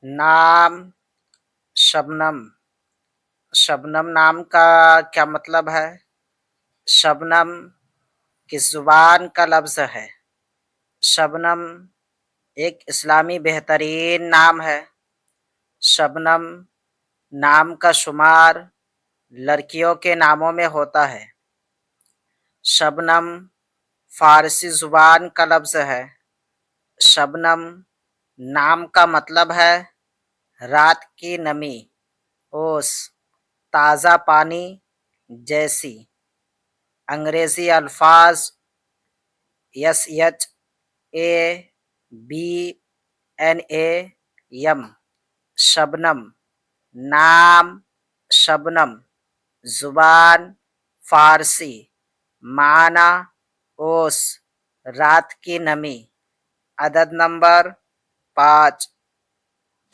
نام شبنم۔ شبنم نام کا کیا مطلب ہے؟ شبنم کس زبان کا لفظ ہے؟ شبنم ایک اسلامی بہترین نام ہے۔ شبنم نام کا شمار لڑکیوں کے ناموں میں ہوتا ہے۔ شبنم فارسی زبان کا لفظ ہے۔ شبنم نام کا مطلب ہے رات کی نمی، اوس، تازہ پانی جیسی۔ انگریزی الفاظ SHABNAM، شبنم، نام شبنم، زبان فارسی، معنی اوس، رات کی نمی۔ عدد نمبر 5۔